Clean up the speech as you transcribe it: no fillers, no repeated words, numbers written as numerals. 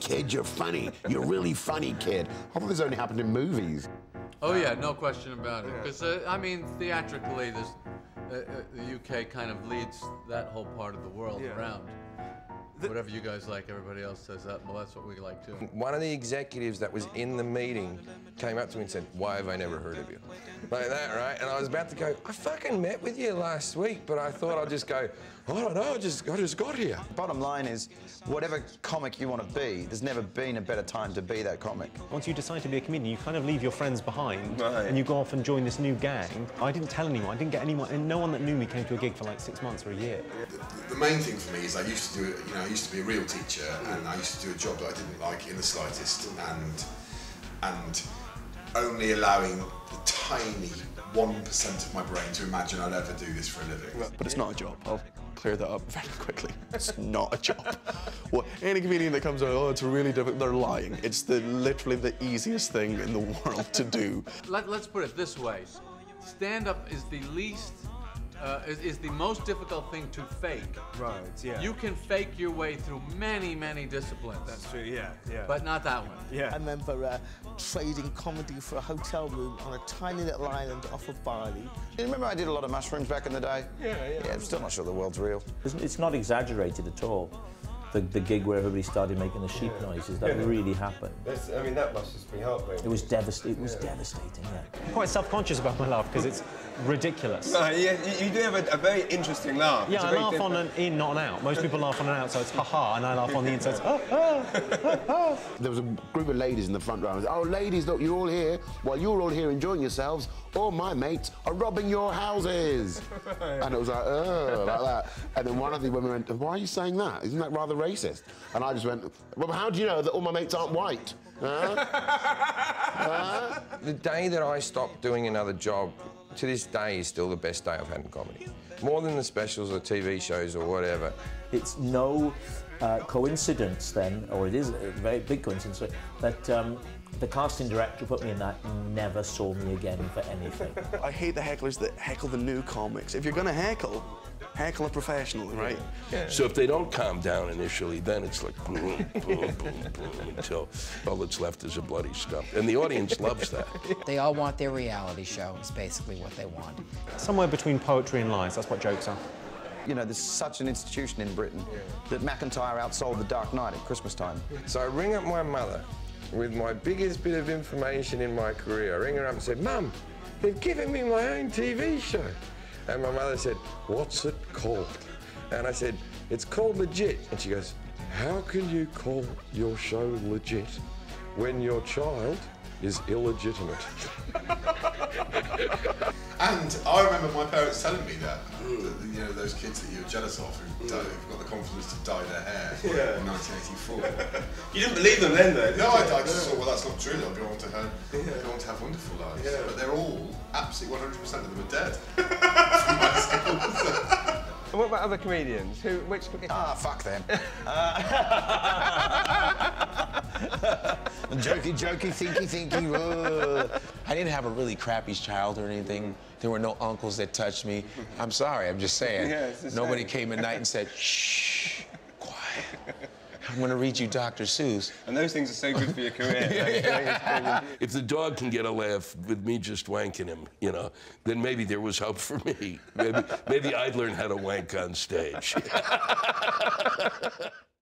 kid, you're funny. You're really funny, kid. I thought this only happened in movies. Oh yeah, no question about it. Because I mean, theatrically, the UK kind of leads that whole part of the world around. Whatever you guys like, everybody else says that. Well, that's what we like too. One of the executives that was in the meeting came up to me and said, "Why have I never heard of you?" Like that, right? And I was about to go, "I fucking met with you last week," but I thought I'd just go, "I don't know, I just got here." Bottom line is, whatever comic you want to be, there's never been a better time to be that comic. Once you decide to be a comedian, you kind of leave your friends behind, and you go off and join this new gang. I didn't tell anyone, I didn't get anyone, and no one that knew me came to a gig for like 6 months or a year. The main thing for me is I used to do, I used to be a real teacher, and I used to do a job that I didn't like in the slightest, and only allowing the tiny 1% of my brain to imagine I'd ever do this for a living. But it's not a job. I'll clear that up very quickly. It's not a job. Well, any comedian that comes out, oh, it's really difficult, they're lying. It's literally the easiest thing in the world to do. Let's put it this way. Stand-up is the least, is the most difficult thing to fake. Right, yeah. You can fake your way through many, many disciplines. That's true, yeah. But not that one. Yeah. I remember trading comedy for a hotel room on a tiny little island off of Bali. You remember I did a lot of mushrooms back in the day? Yeah. I'm still not sure the world's real. It's not exaggerated at all. The gig where everybody started making the sheep noises, that really happened. I mean, that must just be heartbreaking. It was devastating, yeah. I'm quite self-conscious about my laugh because it's ridiculous. No, yeah, you do have a very interesting laugh. Yeah, I laugh on an in, not an out. Most people laugh on an out, so it's ha-ha, and I laugh on the inside, so ha-ha. There was a group of ladies in the front row. I was, oh, ladies, look, you're all here. While you're all here enjoying yourselves, all my mates are robbing your houses. And it was like, oh, like that. And then one of the women went, why are you saying that? Isn't that rather racist? And I just went, well, how do you know that all my mates aren't white? The day that I stopped doing another job, to this day, is still the best day I've had in comedy. More than the specials or TV shows or whatever. It's no coincidence then, or it is a very big coincidence, that the casting director who put me in that never saw me again for anything. I hate the hecklers that heckle the new comics. If you're going to heckle a professional, right? Yeah. So if they don't calm down initially, then it's like boom, boom, boom, boom, until all that's left is a bloody stump. And the audience loves that. They all want their reality show, is basically what they want. Somewhere between poetry and lies, that's what jokes are. You know, there's such an institution in Britain that McIntyre outsold The Dark Knight at Christmas time. So I ring up my mother with my biggest bit of information in my career. I ring her up and said, Mum, they've given me my own TV show. And my mother said, what's it called? And I said, it's called Legit. And she goes, how can you call your show legit when your child is illegitimate? And I remember my parents telling me that, you know, those kids that you're jealous of who've got the confidence to dye their hair in 1984. You didn't believe them then, though? No, I just thought, well, that's not true. They'll go on to have wonderful lives. Yeah. But they're all, absolutely 100% of them are dead. From my skills. And what about other comedians? Which? Ah, fuck them. Jokey, thinky. I didn't have a really crappy childhood or anything. There were no uncles that touched me. I'm sorry, I'm just saying. Nobody came at night and said, shh, quiet. I'm going to read you Dr. Seuss. And those things are so good for your career. If the dog can get a laugh with me just wanking him, you know, then maybe there was hope for me. Maybe I'd learn how to wank on stage.